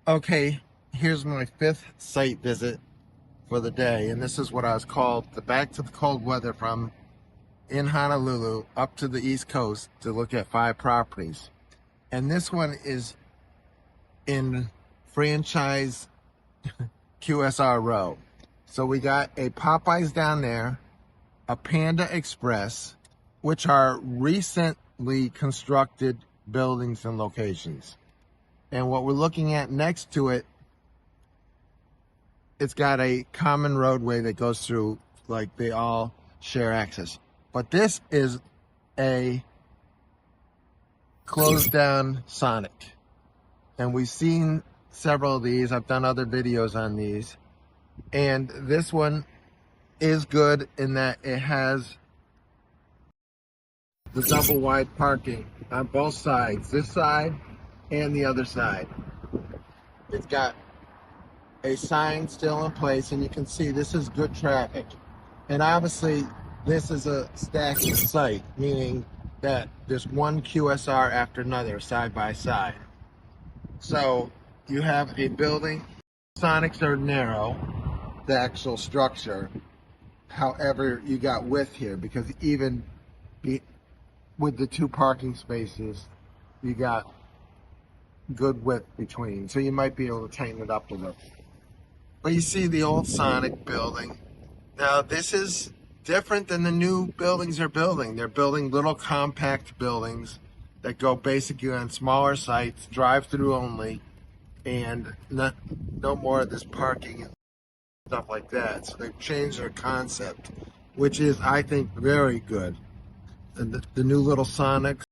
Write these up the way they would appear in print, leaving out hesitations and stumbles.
Okay, here's my fifth site visit for the day, and this is what I was called back to the cold weather from in Honolulu up to the East Coast to look at 5 properties. And this one is in franchise QSR Row. So we got a Popeyes down there, a Panda Express, which are recently constructed buildings and locations. And what we're looking at next to it, it's got a common roadway that goes through, like they all share access. But this is a closed down Sonic. And we've seen several of these. I've done other videos on these. And this one is good in that it has the double wide parking on both sides, this side and the other side. It's got a sign still in place, and you can see this is good traffic. And obviously this is a stacked site, meaning that there's one QSR after another side by side. So you have a building. Sonics are narrow, the actual structure. However, you got width here, because even with the 2 parking spaces, you got good width between, so you might be able to tighten it up a little. But you see the old Sonic building. Now this is different than the new buildings they're building. They're building little compact buildings that go basically on smaller sites, drive-through only, and no more of this parking and stuff like that. So they've changed their concept, which is, I think, very good. The new little Sonics,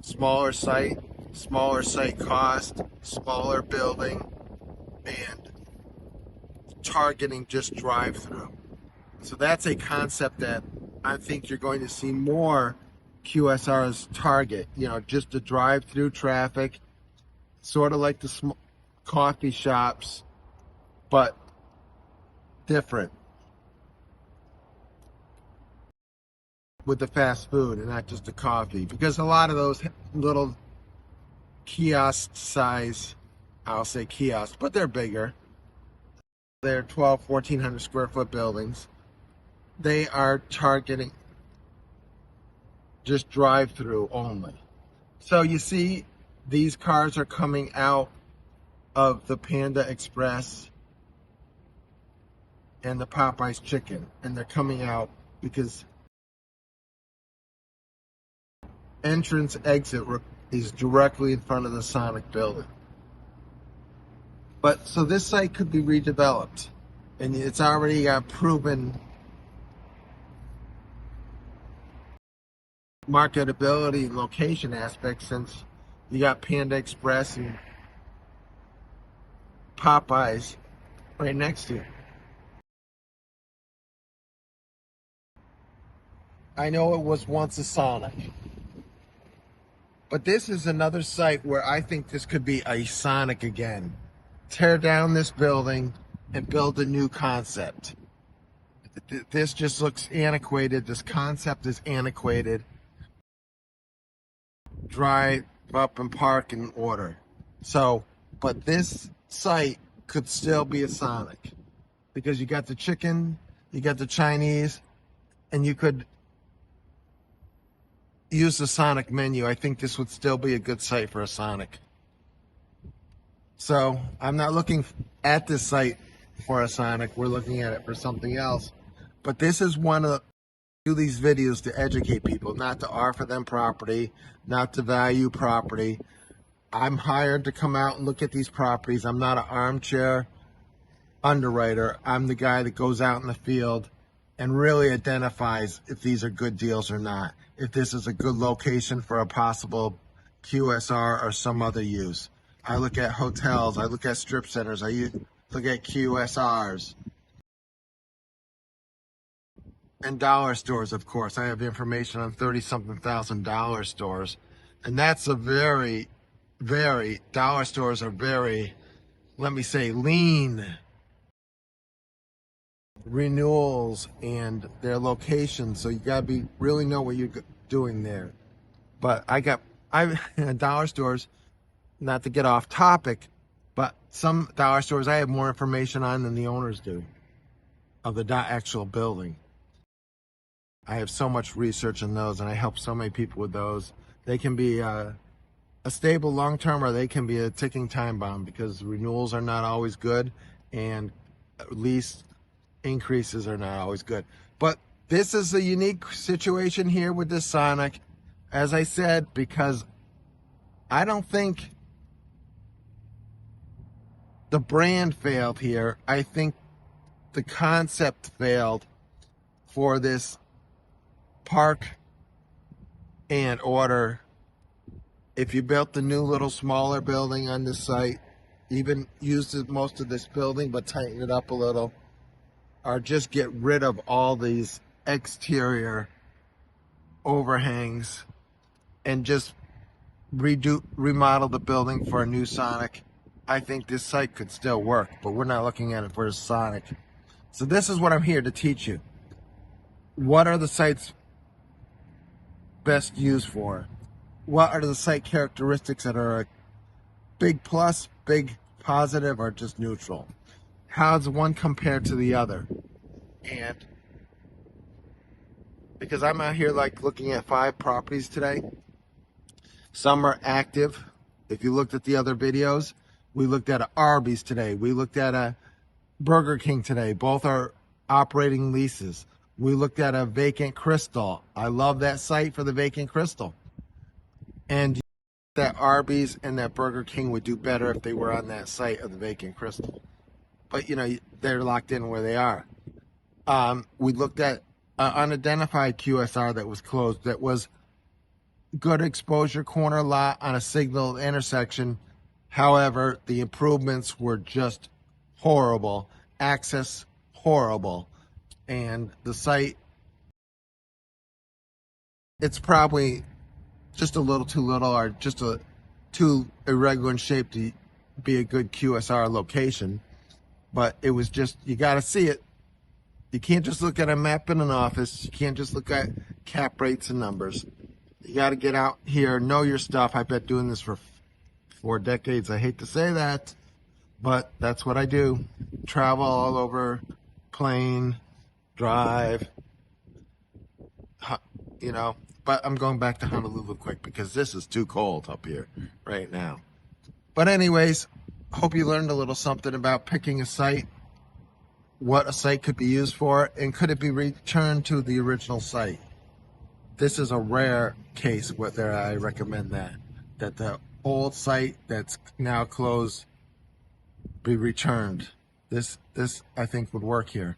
smaller site cost, smaller building, and targeting just drive-through. So that's a concept that I think you're going to see more QSRs target, just the drive-through traffic, sort of like the coffee shops, but different with the fast food and not just the coffee, because a lot of those little kiosk size, I'll say kiosk, but they're bigger. They're 1,400 square foot buildings. They are targeting just drive-through only. So you see these cars are coming out of the Panda Express and the Popeyes chicken, and they're coming out because entrance exit is directly in front of the Sonic building. But so this site could be redeveloped, and it's already got proven marketability and location aspects, since you got Panda Express and Popeyes right next to it. I know it was once a Sonic, but this is another site where I think this could be a Sonic again. Tear down this building and build a new concept. This just looks antiquated. This concept is antiquated. Drive up and park in order. So, but this site could still be a Sonic, because you got the chicken, you got the Chinese, and you could use the Sonic menu. I think this would still be a good site for a Sonic. So I'm not looking at this site for a Sonic. We're looking at it for something else. But this is one of do these videos to educate people, not to offer them property, not to value property. I'm hired to come out and look at these properties. I'm not an armchair underwriter. I'm the guy that goes out in the field and really identifies if these are good deals or not, if this is a good location for a possible QSR or some other use. I look at hotels, I look at strip centers, I look at QSRs. And dollar stores, of course. I have information on 30-something thousand dollar stores. And that's dollar stores are very, let me say, lean renewals and their locations. So you gotta really know what you're doing there. But dollar stores, not to get off topic, But some dollar stores I have more information on than the owners do of the actual building. I have so much research in those, and I help so many people with those. They can be a stable long term, or they can be a ticking time bomb because renewals are not always good and lease increases are not always good. But this is a unique situation here with this Sonic, as I said, because I don't think the brand failed here. I think the concept failed for this park and order. If you built the new little smaller building on this site, even used most of this building but tighten it up a little, or just get rid of all these exterior overhangs and just remodel the building for a new Sonic, I think this site could still work, but we're not looking at it for a Sonic. So this is what I'm here to teach you. What are the sites best used for? What are the site characteristics that are a big plus, big positive, or just neutral? How does one compare to the other? And because I'm out here like looking at 5 properties today, some are active. If you looked at the other videos, we looked at an Arby's today. We looked at a Burger King today. Both are operating leases. We looked at a vacant Crystal. I love that site for the vacant Crystal. And that Arby's and that Burger King would do better if they were on that site of the vacant Crystal. But, you know, they're locked in where they are. We looked at an unidentified QSR that was closed, that was good exposure corner lot on a signal intersection. However, the improvements were just horrible. Access, horrible. And the site, it's probably just a little too little, or just too irregular in shape to be a good QSR location. But it was just, you got to see it. You can't just look at a map in an office. You can't just look at cap rates and numbers. You got to get out here, know your stuff. I've been doing this for 4 decades. I hate to say that, but that's what I do. Travel all over, plane, drive, you know. But I'm going back to Honolulu quick because this is too cold up here right now. But anyways, hope you learned a little something about picking a site, what a site could be used for, and could it be returned to the original site. This is a rare case whether I recommend that the old site that's now closed be returned. This I think would work here.